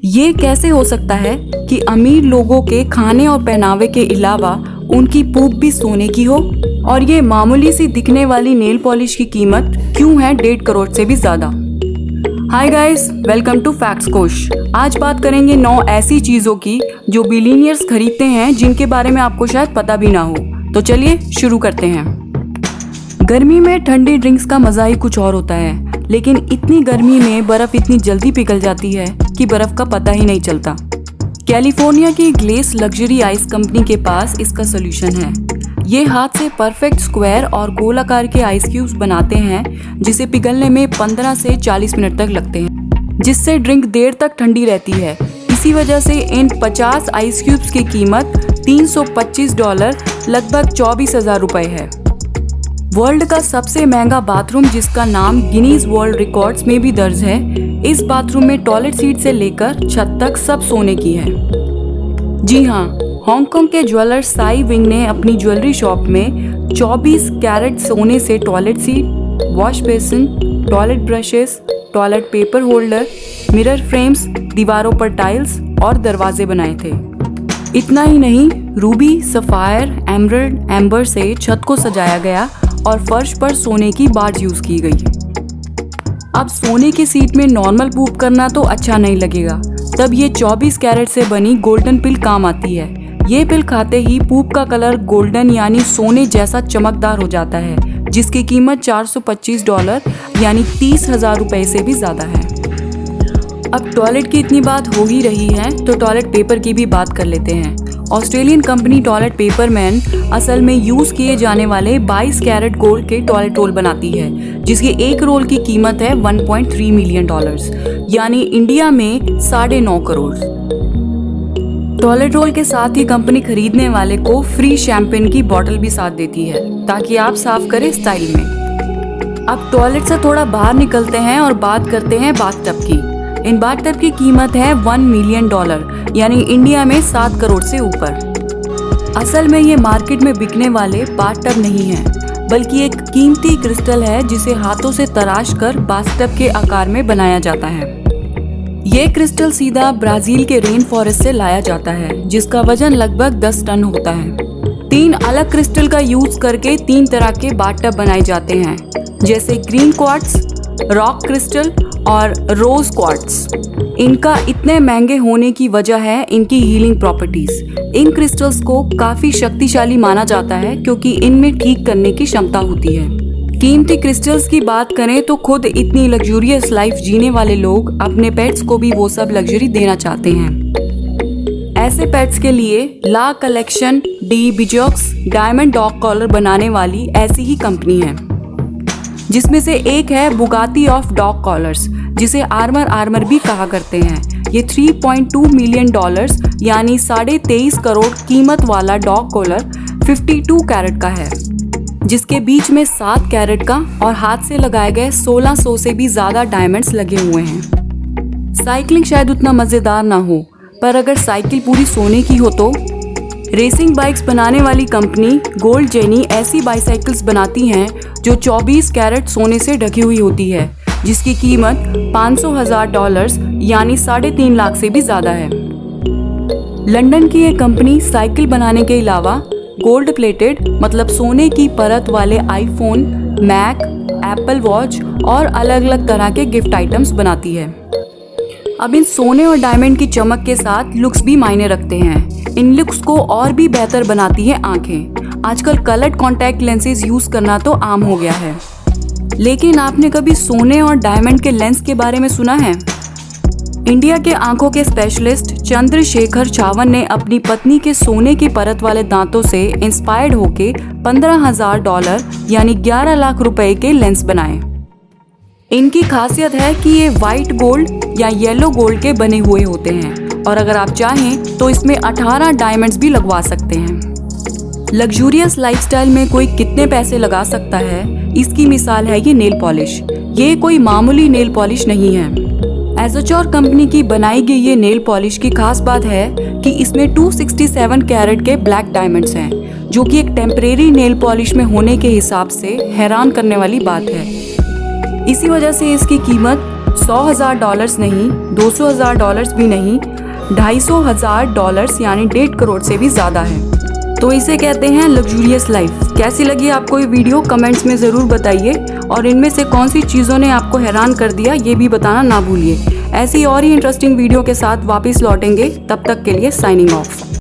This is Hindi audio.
ये कैसे हो सकता है कि अमीर लोगों के खाने और पहनावे के अलावा उनकी पूप भी सोने की हो? और ये मामूली सी दिखने वाली नेल पॉलिश की कीमत क्यों है 1.5 करोड़ से भी ज्यादा? Hi guys, welcome to facts Kosh. आज बात करेंगे 9 ऐसी चीजों की जो बिलियनियर्स खरीदते हैं जिनके बारे में आपको शायद पता भी ना हो। तो चलिए शुरू करते हैं। गर्मी में ठंडी ड्रिंक्स का मजा ही कुछ और होता है, लेकिन इतनी गर्मी में बर्फ इतनी जल्दी पिघल जाती है कि बर्फ का पता ही नहीं चलता। कैलिफोर्निया की ग्लेस लग्जरी आइस कंपनी के पास इसका सोल्यूशन है। ये हाथ से परफेक्ट स्क्वायर और गोल आकार के आइस क्यूब्स बनाते हैं जिसे पिघलने में 15 से 40 मिनट तक लगते हैं, जिससे ड्रिंक देर तक ठंडी रहती है। इसी वजह से इन 50 आइस क्यूब्स की कीमत $325 लगभग 24,000 रुपए है। वर्ल्ड का सबसे महंगा बाथरूम जिसका नाम गिनीज वर्ल्ड रिकॉर्ड्स में भी दर्ज है, इस बाथरूम में टॉयलेट सीट से लेकर छत तक सब सोने की है। जी हाँ, हांगकांग के ज्वेलर साई विंग ने अपनी ज्वेलरी शॉप में 24 कैरेट सोने से toilet seat, wash basin, toilet brushes, toilet paper holder, mirror frames, दीवारों पर टाइल्स और दरवाजे बनाए थे। इतना ही नहीं, रूबी, सफायर, एमरल्ड, एम्बर से छत को सजाया गया और फर्श पर सोने की बार्स यूज की गई। अब सोने की सीट में नॉर्मल पूप करना तो अच्छा नहीं लगेगा, तब ये 24 कैरेट से बनी गोल्डन पिल काम आती है। ये पिल खाते ही पूप का कलर गोल्डन यानी सोने जैसा चमकदार हो जाता है, जिसकी कीमत $425 यानी 30,000 रुपए से भी ज्यादा है। अब टॉयलेट की इतनी बात हो ही रही है तो टॉयलेट पेपर की भी बात कर लेते हैं। ऑस्ट्रेलियन कंपनी टॉयलेट पेपरमैन असल में यूज किए जाने वाले 22 कैरेट गोल्ड के टॉयलेट रोल बनाती है, जिसकी एक रोल की कीमत है $1.3 मिलियन यानी इंडिया में 9.5 करोड़। टॉयलेट रोल के साथ ही कंपनी खरीदने वाले को फ्री शैंपेन की बोतल भी साथ देती है ताकि आप साफ करें स्टाइल में। अब टॉयलेट से थोड़ा बाहर निकलते हैं और बात करते हैं बाथटब की। इन बाथटब की कीमत है $1 मिलियन यानी इंडिया में 7 करोड़ से ऊपर। असल में ये मार्केट में बिकने वाले बाथटब नहीं है, बल्कि एक कीमती क्रिस्टल है जिसे हाथों से तराश कर बाथटब के आकार में बनाया जाता है। ये क्रिस्टल सीधा ब्राजील के रेन फॉरेस्ट से लाया जाता है, जिसका वजन लगभग 10 टन होता है। 3 अलग क्रिस्टल का यूज करके 3 तरह के बाथटब बनाए जाते हैं, जैसे ग्रीन क्वार्ट्ज, रॉक क्रिस्टल और रोज क्वार्ट्ज। इनका इतने महंगे होने की वजह है इनकी हीलिंग प्रॉपर्टीज। इन क्रिस्टल्स को काफी शक्तिशाली माना जाता है क्योंकि इनमें ठीक करने की क्षमता होती है। कीमती क्रिस्टल्स की बात करें तो खुद इतनी लग्जूरियस लाइफ जीने वाले लोग अपने पेट्स को भी वो सब लग्जरी देना चाहते हैं। ऐसे पेट्स के लिए La Collection de Bijoux diamond dog collar बनाने वाली ऐसी ही कंपनी है, जिसमें से एक है बुगाती ऑफ डॉग कॉलर्स, जिसे आर्मर भी कहा करते हैं। ये $3.2 मिलियन यानी 23.5 करोड़ कीमत वाला डॉग कॉलर 52 कैरेट का है, जिसके बीच में 7 कैरेट का और हाथ से लगाए गए 1600 से भी ज्यादा डायमंड्स लगे हुए हैं। साइकिलिंग शायद उतना मजेदार ना हो, पर अगर साइकिल पूरी सोने की हो तो रेसिंग बाइक्स बनाने वाली कंपनी गोल्ड जेनी ऐसी बाइसाइकिल्स बनाती हैं जो 24 कैरेट सोने से ढकी हुई होती है, जिसकी कीमत $500,000 यानी 3.5 लाख से भी ज्यादा है। लंदन की ये कंपनी साइकिल बनाने के अलावा गोल्ड प्लेटेड मतलब सोने की परत वाले आईफोन, मैक, एप्पल वॉच और अलग अलग तरह के गिफ्ट आइटम्स बनाती है। अब इन सोने और डायमंड की चमक के साथ लुक्स भी मायने रखते हैं। इन लुक्स को और भी बेहतर बनाती है आंखें। आजकल कलर्ड कॉन्टैक्ट लेंसेज यूज करना तो आम हो गया है, लेकिन आपने कभी सोने और डायमंड के लेंस के बारे में सुना है? इंडिया के आंखों के स्पेशलिस्ट चंद्रशेखर छावन ने अपनी पत्नी के सोने की परत वाले दांतों से इंस्पायर्ड होके $15,000 यानी 11 लाख रुपए के लेंस बनाए। इनकी खासियत है कि ये व्हाइट गोल्ड या येलो गोल्ड के बने हुए होते हैं और अगर आप चाहें तो इसमें 18 डायमंड्स भी लगवा सकते हैं। लग्जूरियस लाइफस्टाइल में कोई कितने पैसे लगा सकता है, इसकी मिसाल है ये नेल पॉलिश। ये कोई मामूली नेल पॉलिश नहीं है। एज़ोचर कंपनी की बनाई गई ये नेल पॉलिश की खास बात है कि इसमें 267 कैरेट के ब्लैक डायमंड्स हैं, जो कि एक टेम्परेरी नेल पॉलिश में होने के हिसाब से हैरान करने वाली बात है। इसी वजह से इसकी कीमत $100,000 नहीं, $200,000 भी नहीं, $250,000 यानी 1.5 करोड़ से भी ज़्यादा है। तो इसे कहते हैं लग्जूरियस लाइफ। कैसी लगी आपको ये वीडियो कमेंट्स में ज़रूर बताइए, और इनमें से कौन सी चीज़ों ने आपको हैरान कर दिया ये भी बताना ना भूलिए। ऐसी और ही इंटरेस्टिंग वीडियो के साथ वापस लौटेंगे, तब तक के लिए साइनिंग ऑफ।